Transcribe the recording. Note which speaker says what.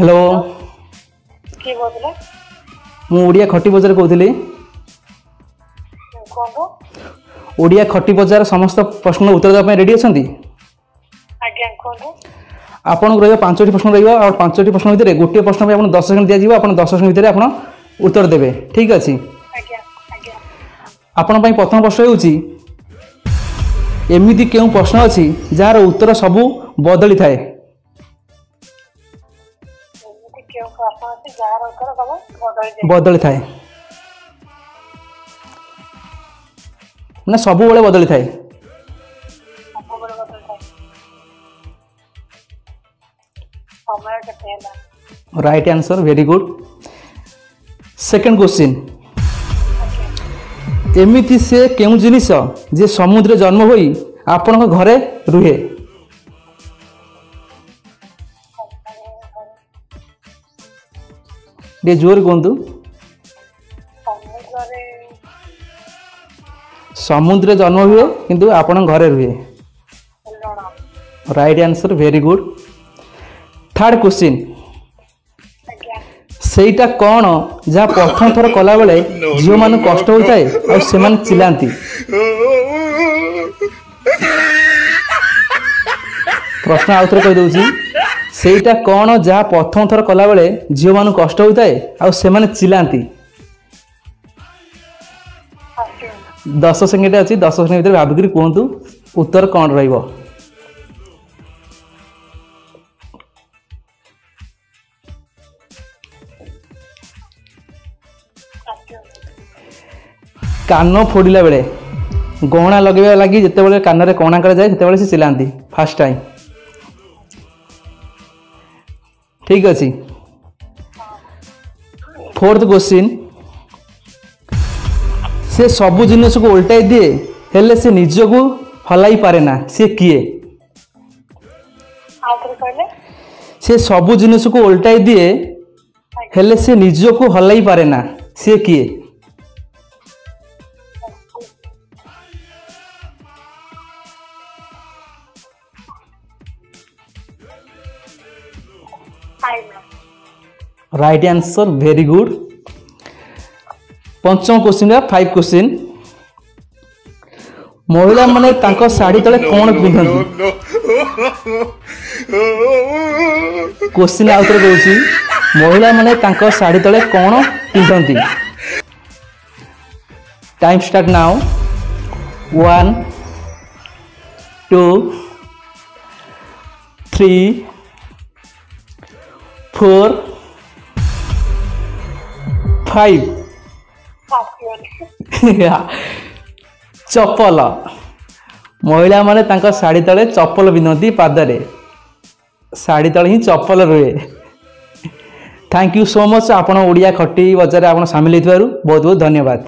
Speaker 1: Hello
Speaker 2: किए बोलले
Speaker 1: मु ओडिया खटी बजार कहूली।
Speaker 2: कोन
Speaker 1: ओडिया खटी बजार समस्त प्रश्न उत्तर देवा रेडी अच्छा
Speaker 2: आज्ञा कोन
Speaker 1: आपन रही 5टी प्रश्न रही और 5टी प्रश्न भितर गोटे प्रश्न में आपन 10 सेकंड दिया जीव आपन 10 सेकंड भितर आपन उत्तर देबे ठीक अछि।
Speaker 2: आज्ञा आज्ञा
Speaker 1: आपन पई प्रथम प्रश्न होउची एमिति केउ प्रश्न अछि जार उत्तर सबु बदली थाए।
Speaker 2: एमिति केउ प्रश्न अछि जार उत्तर सब
Speaker 1: बदली थाए ना सबु बेले बदली थाए।
Speaker 2: सबरे बदलता समय केतेला
Speaker 1: right answer very good. Second question एमिति से केउ जिनिस जे समुद्र जन्म होई आपण घरे रुहे। ये जोर कहतु
Speaker 2: समुद्रे
Speaker 1: समुद्र जन्म हुए किंतु आपण घरे रुहे।
Speaker 2: लण
Speaker 1: right answer very good. Third question
Speaker 2: आज्ञा
Speaker 1: सेटा कौन जहाँ प्रथम थर कला बेले झील मान कष्ट होता है और से माने चिल्लाती। प्रश्न आउ थे कहीदे सेटा कौन जहाँ प्रथम थर कला बेले झील मान कष्ट होता है और से माने चिल्लाती। 10 सेकेंड अच्छी 10 सेकेंड भीतर भाविक कहतु उत्तर कौन रहिबो। कान फोड़िला बेले गहना लगेगा लगी जिते कान में कणा कर जाए से चिल्लाती फास्ट टाइम ठीक अच्छे। फोर्थ क्वेश्चन से सबु जिनिस को उल्टाई दिए हेले से निज को हलाई पारे ना से किए।
Speaker 2: आउथरे कहले
Speaker 1: से सबु जिनिस को उल्टाई दिए हेले से निज को हलाई पारे ना से किए।
Speaker 2: आइना
Speaker 1: राइट आंसर वेरी गुड। पंचम क्वेश्चन 5 क्वेश्चन महिला माने तांको साड़ी तले कौन पिंधती। क्वेश्चन आउथरे कहूची महिला माने तांको साड़ी तले कौन पिंधती। टाइम स्टार्ट नाउ 1 2 3 4 5 चप्पल महिला माने तांका साड़ी तले चप्पल पिंधती पादरे साड़ी तले ही चप्पल रुहे। थैंक यू सो मच आपण ओडिया खटी बजार आपण सामिल होइथारु बहुत बहुत धन्यवाद।